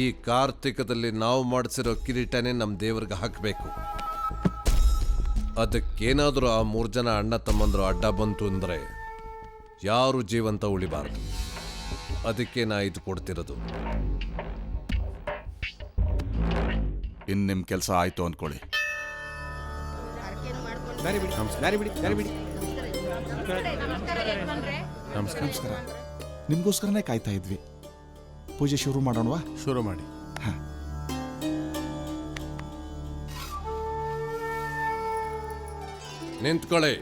ಈ ಕಾರ್ತಿಕದಲ್ಲಿ ನಾವು ಮಾಡಿಸಿರೋ ಕಿರೀಟನೇ ನಮ್ಮ ದೇವ್ರಿಗೆ ಹಾಕಬೇಕು. ಅದಕ್ಕೇನಾದರೂ ಆ 3 ಜನ ಅಣ್ಣ ತಮ್ಮಂದರು ಅಡ್ಡ ಬಂತು ಅಂದರೆ ಯಾರು ಜೀವಂತ ಉಳಿಬಾರ್ದು. ಅದಕ್ಕೆ ನಾ ಇದು ಕೊಡ್ತಿರೋದು. ಇನ್ನು ನಿಮ್ಮ ಕೆಲಸ ಆಯಿತು ಅಂದ್ಕೊಳ್ಳಿ. ನಮಸ್ಕಾರ. ನಿಮಗೋಸ್ಕರನೇ ಕಾಯ್ತಾ ಇದ್ವಿ. ಪೂಜೆ ಶುರು ಮಾಡೋಣವಾ? ಶುರು ಮಾಡಿ. ನಿಂತ್ಕೊಳ್ಳಿ.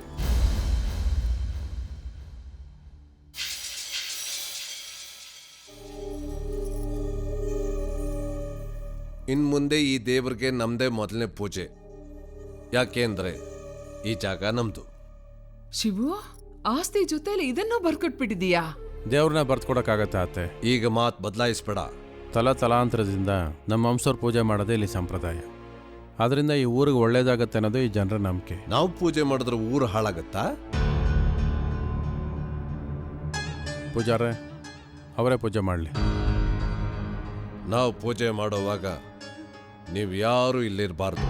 ಇನ್ಮುಂದೆ ಈ ದೇವರಿಗೆ ನಮ್ದೇ ಮೊದಲನೇ ಪೂಜೆ. ಯಾಕೆಂದ್ರೆ ಈ ಜಾಗ ನಮ್ದು. ಶಿವು, ಆಸ್ತಿ ಜೊತೆಲಿ ಇದನ್ನೂ ಬರ್ಕೊಟ್ಬಿಟ್ಟಿದೀಯಾ? ದೇವ್ರನ್ನ ಬರ್ತ್ಕೊಡಕ್ಕಾಗತ್ತೆ ಅತ್ತೆ. ಈಗ ಮಾತು ಬದಲಾಯಿಸ್ಬೇಡ. ತಲಾಂತರದಿಂದ ನಮ್ಮ ವಂಶವ್ರ ಪೂಜೆ ಮಾಡೋದೇ ಇಲ್ಲಿ ಸಂಪ್ರದಾಯ. ಆದ್ರಿಂದ ಈ ಊರಿಗೆ ಒಳ್ಳೇದಾಗತ್ತೆ ಅನ್ನೋದು ಈ ಜನರ ನಂಬಿಕೆ. ನಾವು ಪೂಜೆ ಮಾಡಿದ್ರೆ ಊರು ಹಾಳಾಗತ್ತಾ? ಪೂಜಾರೆ, ಅವರೇ ಪೂಜೆ ಮಾಡಲಿ. ನಾವು ಪೂಜೆ ಮಾಡೋವಾಗ ನೀವು ಯಾರು ಇಲ್ಲಿರಬಾರ್ದು.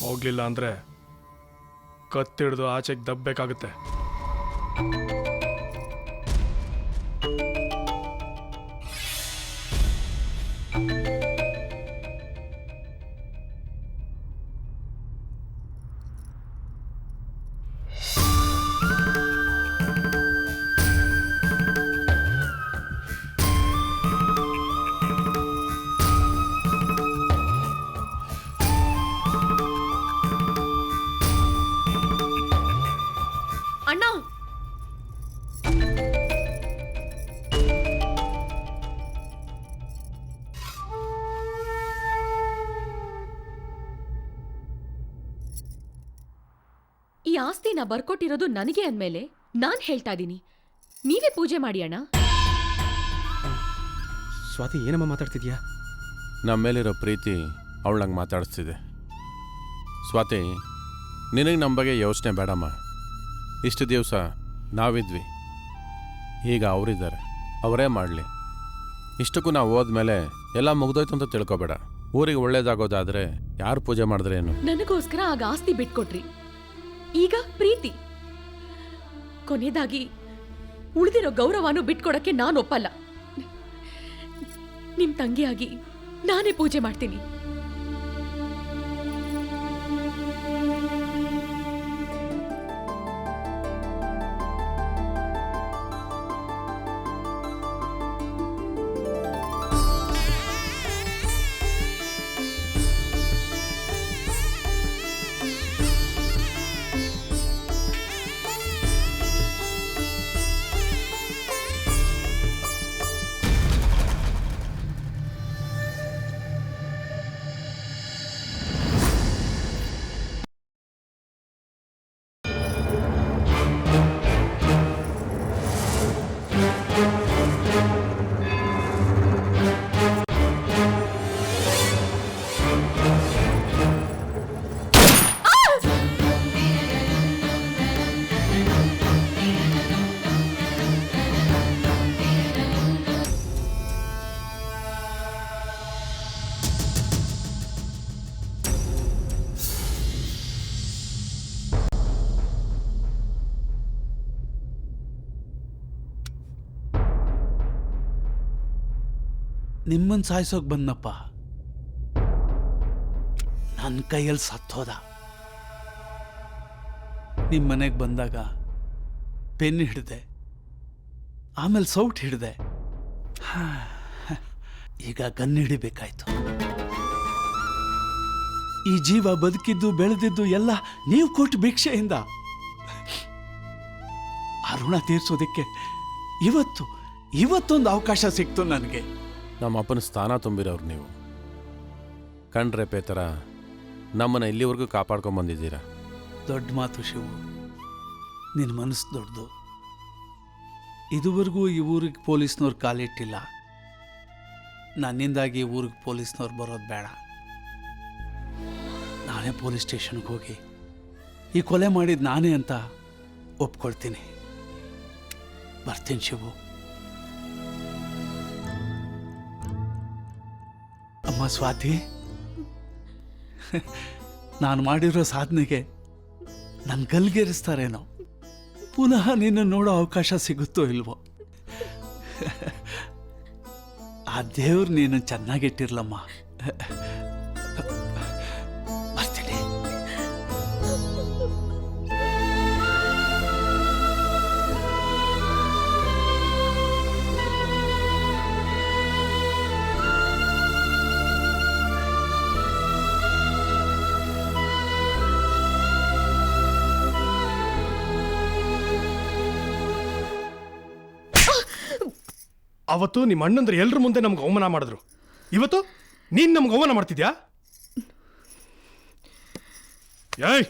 ಹೋಗ್ಲಿಲ್ಲ ಅಂದ್ರೆ ಕತ್ತಿಡ್ದು ಆಚೆಗೆ ದಬ್ಬೇಕಾಗುತ್ತೆ. ಅಣ್ಣ, ಈ ಆಸ್ತಿನ ಬರ್ಕೊಟ್ಟಿರೋದು ನನಗೆ ಅಂದ್ಮೇಲೆ ನಾನ್ ಹೇಳ್ತಾ ಇದ್ದೀನಿ, ನೀವೇ ಪೂಜೆ ಮಾಡಿ ಅಣ್ಣ. ಸ್ವಾತಿ, ಏನಮ್ಮ ಮಾತಾಡ್ತಿದ್ಯಾ? ನಮ್ಮ ಮೇಲಿರೋ ಪ್ರೀತಿ ಅವಳಂಗೆ ಮಾತಾಡಿಸ್ತಿದೆ. ಸ್ವಾತಿ, ನಿನಗೆ ನಮ್ಮ ಬಗ್ಗೆ ಯೋಚನೆ ಬೇಡಮ್ಮ. ಇಷ್ಟು ದಿವಸ ನಾವಿದ್ವಿ, ಈಗ ಅವರಿದ್ದಾರೆ, ಅವರೇ ಮಾಡಲಿ. ಇಷ್ಟಕ್ಕೂ ನಾವು ಹೋದ್ಮೇಲೆ ಎಲ್ಲ ಮುಗ್ದೋಯ್ತು ಅಂತ ತಿಳ್ಕೊಬೇಡ. ಊರಿಗೆ ಒಳ್ಳೇದಾಗೋದಾದ್ರೆ ಯಾರು ಪೂಜೆ ಮಾಡಿದ್ರೇನು? ನನಗೋಸ್ಕರ ಆಗ ಆಸ್ತಿ ಬಿಟ್ಕೊಟ್ರಿ, ಈಗ ಪ್ರೀತಿ. ಕೊನೆಯದಾಗಿ ಉಳಿದಿರೋ ಗೌರವನೂ ಬಿಟ್ಕೊಡಕ್ಕೆ ನಾನು ಒಪ್ಪಲ್ಲ. ನಿಮ್ ತಂಗಿಯಾಗಿ ನಾನೇ ಪೂಜೆ ಮಾಡ್ತೀನಿ. ನಿಮ್ಮನ್ನು ಸಾಯಿಸೋಕೆ ಬಂದಪ್ಪ, ನನ್ನ ಕೈಯಲ್ಲಿ ಸತ್ತೋದ. ನಿಮ್ಮ ಮನೆಗೆ ಬಂದಾಗ ಪೆನ್ ಹಿಡಿದೆ, ಆಮೇಲೆ ಸೌಟ್ ಹಿಡಿದೆ, ಈಗ ಗನ್ ಹಿಡಿಬೇಕಾಯ್ತು. ಈ ಜೀವ ಬದುಕಿದ್ದು ಬೆಳೆದಿದ್ದು ಎಲ್ಲ ನೀವು ಕೊಟ್ಟು ಭಿಕ್ಷೆಯಿಂದ. ಆ ಋಣ ತೀರ್ಸೋದಕ್ಕೆ ಇವತ್ತೊಂದು ಅವಕಾಶ ಸಿಕ್ತು ನನಗೆ. ನಮ್ಮ ಅಪ್ಪನ ಸ್ಥಾನ ತುಂಬಿರೋರು ನೀವು. ಕಣ್ರೆಪೆ ಥರ ನಮ್ಮನ್ನು ಇಲ್ಲಿವರೆಗೂ ಕಾಪಾಡ್ಕೊಂಬಂದಿದ್ದೀರಾ. ದೊಡ್ಡ ಮಾತು ಶಿವು, ನಿನ್ನ ಮನಸ್ಸು ದೊಡ್ಡದು. ಇದುವರೆಗೂ ಈ ಊರಿಗೆ ಪೊಲೀಸ್ನವ್ರು ಕಾಲಿಟ್ಟಿಲ್ಲ. ನನ್ನಿಂದಾಗಿ ಊರಿಗೆ ಪೊಲೀಸ್ನವ್ರು ಬರೋದು ಬೇಡ. ನಾನೇ ಪೊಲೀಸ್ ಸ್ಟೇಷನ್ಗೆ ಹೋಗಿ ಈ ಕೊಲೆ ಮಾಡಿದ್ದು ನಾನೇ ಅಂತ ಒಪ್ಕೊಳ್ತೀನಿ. ಬರ್ತೀನಿ ಶಿವು. ಅಮ್ಮ ಸ್ವಾತಿ, ನಾನು ಮಾಡಿರೋ ಸಾಧನೆಗೆ ನನ್ನ ಗಲ್ಗೇರಿಸ್ತಾರೇನೋ. ಪುನಃ ನಿನ್ನ ನೋಡೋ ಅವಕಾಶ ಸಿಗುತ್ತೋ ಇಲ್ವೋ. ಆ ದೇವ್ರು ನೀನು ಚೆನ್ನಾಗಿಟ್ಟಿರ್ಲಮ್ಮ. ಬರ್ತೀನಿ. ಅವತ್ತು ನಿಮ್ಮ ಅಣ್ಣಂದ್ರೆ ಎಲ್ರ ಮುಂದೆ ನಮ್ಗೆ ಅವಮಾನ ಮಾಡಿದ್ರು. ಇವತ್ತು ನೀನ್ ನಮ್ಗೆ ಅವಮಾನ ಮಾಡ್ತಿದ್ಯಾ? ಏಯ್,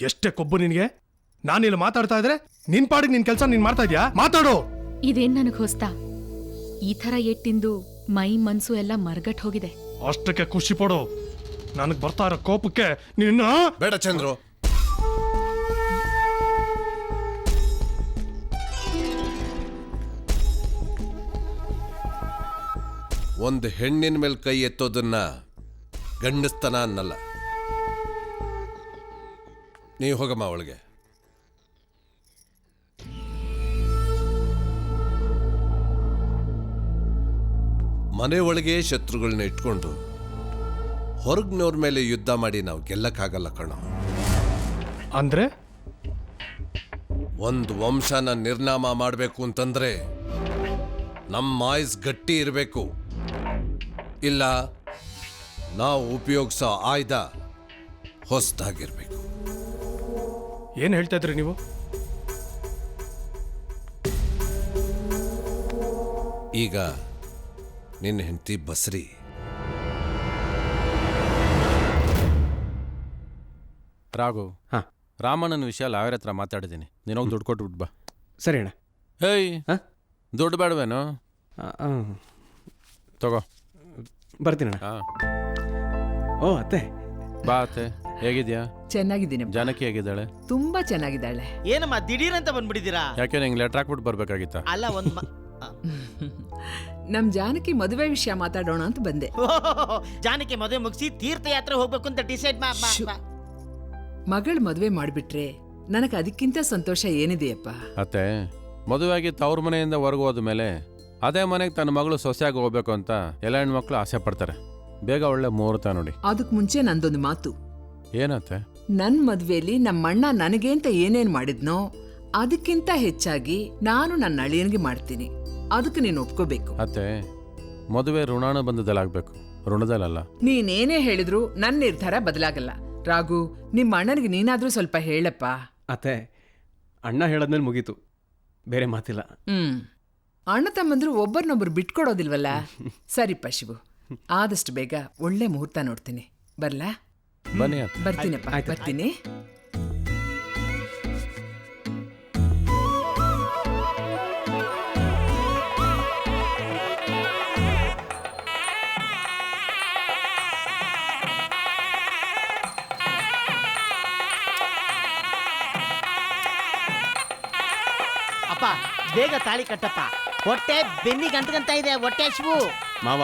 ಎಷ್ಟೇ ಕೊಬ್ಬು ನಿನಗೆ. ನಾನಿಲ್ಲಿ ಮಾತಾಡ್ತಾ ಇದ್ರೆ ನಿನ್ ಪಾಡಿಗೆ ನಿನ್ ಕೆಲಸ ನೀನ್ ಮಾಡ್ತಾ ಇದ್ಯಾ? ಮಾತಾಡು. ಇದೇನ್ ನನಗ್ ಹೊಸ್ತಾ? ಈ ಥರ ಎಟ್ಟಿಂದು ಮೈ ಮನ್ಸು ಎಲ್ಲ ಮರ್ಗಟ್ ಹೋಗಿದೆ. ಅಷ್ಟಕ್ಕೆ ಖುಷಿ ಪಡು. ನನಗೆ ಬರ್ತಾ ಇರೋ ಕೋಪಕ್ಕೆ ನಿನ್ನ ಬೇಡ ಚಂದ್ರು. ಒಂದು ಹೆಣ್ಣಿನ ಮೇಲೆ ಕೈ ಎತ್ತೋದನ್ನ ಗಂಡಸ್ತನ ಅನ್ನಲ್ಲ. ನೀವು ಹೋಗಮ್ಮ ಅವಳಿಗೆ. ಮನೆ ಒಳಗೆ ಶತ್ರುಗಳನ್ನ ಇಟ್ಕೊಂಡು ಹೊರಗ್ನವ್ರ ಮೇಲೆ ಯುದ್ಧ ಮಾಡಿ ನಾವು ಗೆಲ್ಲಕ್ಕಾಗಲ್ಲ ಕಣೋ. ಅಂದ್ರೆ ಒಂದು ವಂಶನ ನಿರ್ನಾಮ ಮಾಡಬೇಕು ಅಂತಂದ್ರೆ ನಮ್ಮ ಆಯ್ಸ್ ಗಟ್ಟಿ ಇರಬೇಕು. ಇಲ್ಲ ನಾವು ಉಪಯೋಗಿಸೋ ಆಯ್ದ ಹೊಸದಾಗಿರ್ಬೇಕು. ಏನ್ ಹೇಳ್ತಾ ಇದ್ರಿ ನೀವು? ಈಗ ನಿನ್ನ ಹೆಂಡತಿ ಬಸ್ರಿ. ರಾಘು, ಹಾ. ರಾಮಣ್ಣನ ವಿಷಯ ಲಾಯರ್ ಹತ್ರ ಮಾತಾಡಿದ್ದೀನಿ. ನೀನೋಗಿ ದುಡ್ಡು ಕೊಟ್ಬಿಟ್ಟು ಬಾ. ಸರಿ ಅಣ್ಣ. ಹೇಯ್, ಹಾ? ದುಡ್ಡು ಬೇಡವೇನು? ತಗೋ. ಬರ್ತೀನಿ ಅಣ್ಣ. ಹಾಂ, ಓ ಅತ್ತೆ. ಬಾ ಅತ್ತೆ. ಹೇಗಿದ್ಯಾ? ಚೆನ್ನಾಗಿದ್ದೀನಿ. ಜಾನಕಿ ಹೇಗಿದ್ದಾಳೆ? ತುಂಬಾ ಚೆನ್ನಾಗಿದ್ದಾಳೆ. ಏನಮ್ಮ ದಿಢೀರ್ ಅಂತ ಬಂದ್ಬಿಟ್ಟಿದ್ದೀರಾ? ಯಾಕೆ ನಿಂಗೆ ಲೆಟ್ರ್ ಹಾಕ್ಬಿಟ್ಟು ಬರ್ಬೇಕಾಗಿತ್ತಾ? ಅಲ್ಲ ಒಂದ್ ನಮ್ ಜಾನಕಿ ಮದುವೆ ವಿಷಯ ಮಾತಾಡೋಣ ಅಂತ ಬಂದೆ. ಜಾನಕಿ ಮದುವೆ ಮುಗಿಸಿ ತೀರ್ಥಯಾತ್ರೆ ಹೋಗ್ಬೇಕು ಅಂತ ಡಿಸೈಡ್ ಶು. ಮಗಳ್ ಮದುವೆ ಮಾಡ್ಬಿಟ್ರೆ ನನಗೆ ಅದಕ್ಕಿಂತ ಸಂತೋಷ ಏನಿದೆಯಪ್ಪ. ಅತ್ತೆ, ಮದುವೆಯಾಗಿ ತವ್ರ ಮನೆಯಿಂದ ಹೊರಗೆ ಹೋದ ಮೇಲೆ ಅದೇ ಮನೆಗೆ ತನ್ನ ಮಗಳು ಸೊಸೆಯಾಗಿ ಹೋಗ್ಬೇಕು ಅಂತ ಎಲ್ಲ ಹೆಣ್ಮಕ್ಳು ಆಸೆ ಪಡ್ತಾರೆ. ಬೇಗ ಒಳ್ಳೆ ಮುಹೂರ್ತ ನೋಡಿ. ಅದಕ್ ಮುಂಚೆ ನಂದೊಂದು ಮಾತು. ಏನತ್ತೆ? ನನ್ ಮದ್ವೆಲಿ ನಮ್ಮಣ್ಣ ನನಗೆ ಅಂತ ಏನೇನ್ ಮಾಡಿದ್ನೋ ಅದಕ್ಕಿಂತ ಹೆಚ್ಚಾಗಿ ನಾನು ನನ್ನ ಅಳಿಯನ್ಗೆ ಮಾಡ್ತೀನಿ. ಅದಕ್ಕೆ ನೀನು ಒಪ್ಕೋಬೇಕು. ಅತ್ತೆ, ಮದುವೆ ಋಣಾನುಬಂಧದಲ್ಲಾಗಬೇಕು, ಋಣದಲ್ಲ. ನೀನೇನೇ ಹೇಳಿದ್ರು ನನ್ನ ನಿರ್ಧಾರ ಬದಲಾಗಲ್ಲ. ರಾಘು, ನಿಮ್ಮ ಅಣ್ಣನಿಗೆ ನೀನಾದ್ರೂ ಸ್ವಲ್ಪ ಹೇಳಪ್ಪ. ಅತ್ತೆ, ಅಣ್ಣ ಹೇಳದ್ಮೇಲೆ ಮುಗೀತು, ಬೇರೆ ಮಾತಿಲ್ಲ. ಅಣ್ಣ ತಮ್ಮಂದ್ರು ಒಬ್ಬರನ್ನೊಬ್ರು ಬಿಟ್ಕೊಡೋದಿಲ್ವಲ್ಲ. ಸರಿಪ್ಪ ಶಿವು, ಆದಷ್ಟು ಬೇಗ ಒಳ್ಳೆ ಮುಹೂರ್ತ ನೋಡ್ತೀನಿ. ಬರ್ಲಾ? ಬನ್ನಿ ಅತ್ತೆ. ಬರ್ತೀನಪ್ಪ, ಬರ್ತೀನಿ. ಅಪ್ಪ ಬೇಗ ತಾಳಿ ಕಟ್ಟಪ್ಪ. ಹೊಟ್ಟೆ ಬೆನ್ನಿಗೆ ಅಂಟ್ಕಂತ ಇದೆ. ಹೊಟ್ಟೆ ಶಿವು ಮಾವ,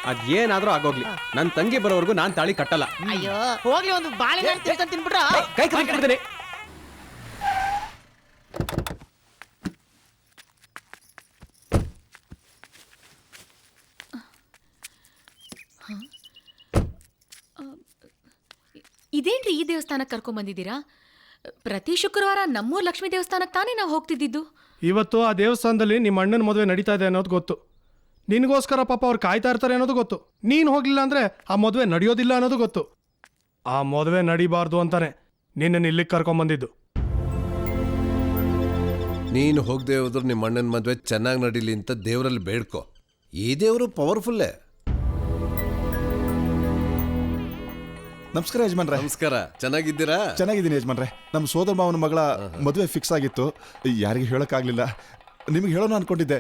ಅದೇನಾದ್ರೂ ಆಗೋಗ್ಲಿ, ನನ್ನ ತಂಗಿ ಬರೋವರೆಗೂ ನಾನ್ ತಾಳಿ ಕಟ್ಟಲ್ಲ. ಅಯ್ಯೋ ಹೋಗ್ಲಿ, ಒಂದು ಬಾಳೆಹಣ್ಣು ತಿಳ್ಕೊಂಡ್ ತಿನ್ಬಿಟ್ರ. ಕೈ ಕಟ್ಬಿಡ್ತೀನಿ. ಇದೇನ್ರಿ ಈ ದೇವಸ್ಥಾನಕ್ಕೆ ಕರ್ಕೊಂಬಂದಿದ್ದೀರಾ? ಪ್ರತಿ ಶುಕ್ರವಾರ ನಮ್ಮೂರ್ ಲಕ್ಷ್ಮೀ ದೇವಸ್ಥಾನಕ್ಕೆ ತಾನೇ ನಾವು ಹೋಗ್ತಿದ್ದಿದ್ದು. ಇವತ್ತು ಆ ದೇವಸ್ಥಾನದಲ್ಲಿ ನಿಮ್ಮ ಅಣ್ಣನ ಮದುವೆ ನಡೀತಾ ಇದೆ ಅನ್ನೋದು ಗೊತ್ತು. ನಿನಗೋಸ್ಕರ ಪಾಪ ಅವ್ರು ಕಾಯ್ತಾ ಇರ್ತಾರೆ ಅನ್ನೋದು ಗೊತ್ತು. ನೀನು ಹೋಗ್ಲಿಲ್ಲ ಅಂದ್ರೆ ಆ ಮದುವೆ ನಡೆಯೋದಿಲ್ಲ ಅನ್ನೋದು ಗೊತ್ತು. ಆ ಮದುವೆ ನಡಿಬಾರ್ದು ಅಂತಾನೆ ನಿನ್ನನ್ನು ಇಲ್ಲಿಗೆ ಕರ್ಕೊಂಬಂದಿದ್ದು. ನೀನು ಹೋಗದೆ ಹೋದ್ರು ನಿಮ್ಮ ಅಣ್ಣನ ಮದುವೆ ಚೆನ್ನಾಗಿ ನಡೀಲಿ ಅಂತ ದೇವರಲ್ಲಿ ಬೇಡ್ಕೊ. ಈ ದೇವರು ಪವರ್ಫುಲ್ಲೇ. ನಮಸ್ಕಾರ ಯಜಮಾನ್ರೆ. ನಮಸ್ಕಾರ. ಚೆನ್ನಾಗಿದ್ದೀರಾ? ಚೆನ್ನಾಗಿದ್ದೀನಿ ಯಜಮಾನ್ರೆ. ನಮ್ಮ ಸೋದರ ಮಾವನ ಮಗಳ ಮದುವೆ ಫಿಕ್ಸ್ ಆಗಿತ್ತು, ಯಾರಿಗೆ ಹೇಳೋಕ್ಕಾಗಲಿಲ್ಲ. ನಿಮಗೆ ಹೇಳೋಣ ಅನ್ಕೊಂಡಿದ್ದೆ,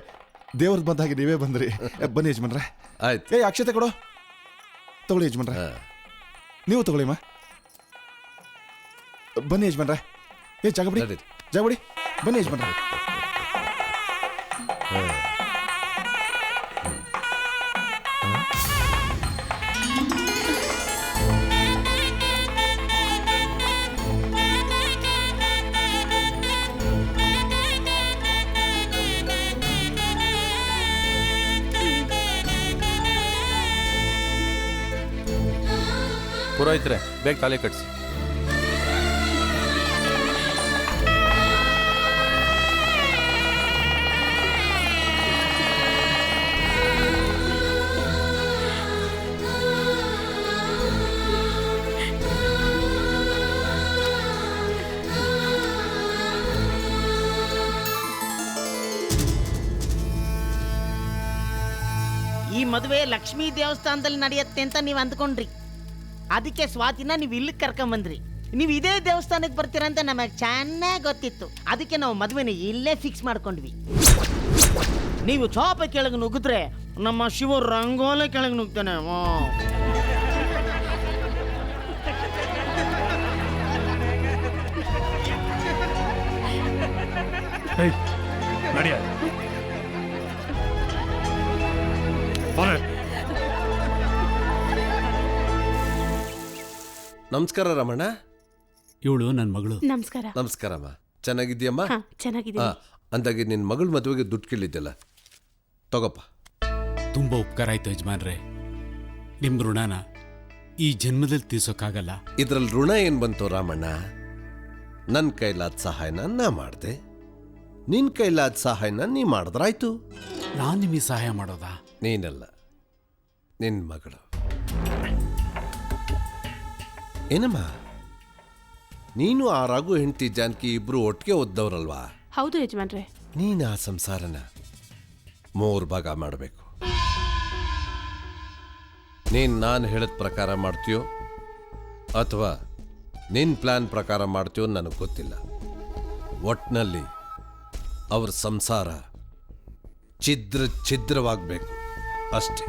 ದೇವ್ರದ್ದು ಬಂದ ಹಾಗೆ ನೀವೇ ಬಂದ್ರಿ. ಬನ್ನಿ ಯಜಮಾನ್ರೆ. ಆಯ್ತು. ಅಕ್ಷತೆ ಕೊಡು. ತಗೊಳ್ಳಿ ಯಜಮಾನ್ರೆ. ನೀವು ತಗೊಳ್ಳಿಮ್ಮ. ಬನ್ನಿ ಯಜಮಾನ್ರೆ. ಜಾಗ ಬಿಡಿ ನಡೀರಿ. ಜಾಗ ಬಿಡಿ ಬನ್ನಿ ಯಜಮಾನ್ರೆ. ಪುರೋಹಿತ್ರೆ ಬೇಗ ತಾಲಿ ಕಟ್ಸಿ. ಈ ಮದುವೆ ಲಕ್ಷ್ಮೀ ದೇವಸ್ಥಾನದಲ್ಲಿ ನಡೆಯುತ್ತೆ ಅಂತ ನೀವು ಅಂದ್ಕೊಂಡ್ರಿ. ಅದಕ್ಕೆ ಸ್ವಾತಿನ ನೀವು ಇಲ್ಲಿಗೆ ಕರ್ಕೊಂಬಂದ್ರಿ. ನೀವು ಇದೇ ದೇವಸ್ಥಾನಕ್ಕೆ ಬರ್ತೀರಾ ಅಂತ ನಮಗೆ ಚೆನ್ನಾಗಿ ಗೊತ್ತಿತ್ತು. ಅದಕ್ಕೆ ನಾವು ಮದುವೆನ ಇಲ್ಲೇ ಫಿಕ್ಸ್ ಮಾಡ್ಕೊಂಡ್ವಿ. ನೀವು ಚಾಪ ಕೆಳಗೆ ನುಗ್ಗಿದ್ರೆ ನಮ್ಮ ಶಿವ ರಂಗೋಲೆ ಕೆಳಗೆ ನುಗ್ತಾನೆ. ನಡಿಯ ನಮಸ್ಕಾರ ರಮಣ. ಇವಳು ನನ್ನ ಮಗಳು. ನಮಸ್ಕಾರ. ನಮಸ್ಕಾರಮ್ಮ. ಚೆನ್ನಾಗಿದ್ಯಮ್ಮ? ಚೆನ್ನಾಗಿದೆ. ಅಂದಾಗೆ ನಿನ್ನ ಮಗಳ ಮದುವೆಗೆ ದುಡ್ಡು ಕೇಳಿದ್ದೆಲ್ಲ ತಗೋಪ್ಪ. ತುಂಬ ಉಪಕಾರ ಆಯ್ತು ಯಜಮಾನ್ರೆ. ನಿಮ್ಮ ಋಣನ ಈ ಜನ್ಮದಲ್ಲಿ ತೀರ್ಸೋಕ್ಕಾಗಲ್ಲ. ಇದ್ರಲ್ಲಿ ಋಣ ಏನು ಬಂತು ರಾಮಣ್ಣ? ನನ್ನ ಕೈಲಾದ ಸಹಾಯನ ನಾ ಮಾಡಿದೆ, ನಿನ್ನ ಕೈಲಾದ ಸಹಾಯನ ನೀ ಮಾಡಿದ್ರಾಯ್ತು. ನಾನು ನಿಮಗೆ ಸಹಾಯ ಮಾಡೋದಾ? ನೀನಲ್ಲ, ನಿನ್ನ ಮಗಳು. ಏನಮ್ಮ, ನೀನು ಆ ರಘು ಹೆಂಡತಿ ಜಾನಕಿ ಇಬ್ರು ಒಟ್ಟಿಗೆ ಓದ್ದವ್ರಲ್ವಾ? ಹೌದು ಯಜಮಾನ್ರೆ. ನೀನು ಆ ಸಂಸಾರನ 3 ಭಾಗ ಮಾಡಬೇಕು. ನೀನು ನಾನು ಹೇಳಿದ ಪ್ರಕಾರ ಮಾಡ್ತೀಯೋ ಅಥವಾ ನಿನ್ನ ಪ್ಲಾನ್ ಪ್ರಕಾರ ಮಾಡ್ತೀಯೋ ನನಗೆ ಗೊತ್ತಿಲ್ಲ. ಒಟ್ಟಿನಲ್ಲಿ ಅವ್ರ ಸಂಸಾರ ಛಿದ್ರವಾಗಬೇಕು ಅಷ್ಟೇ.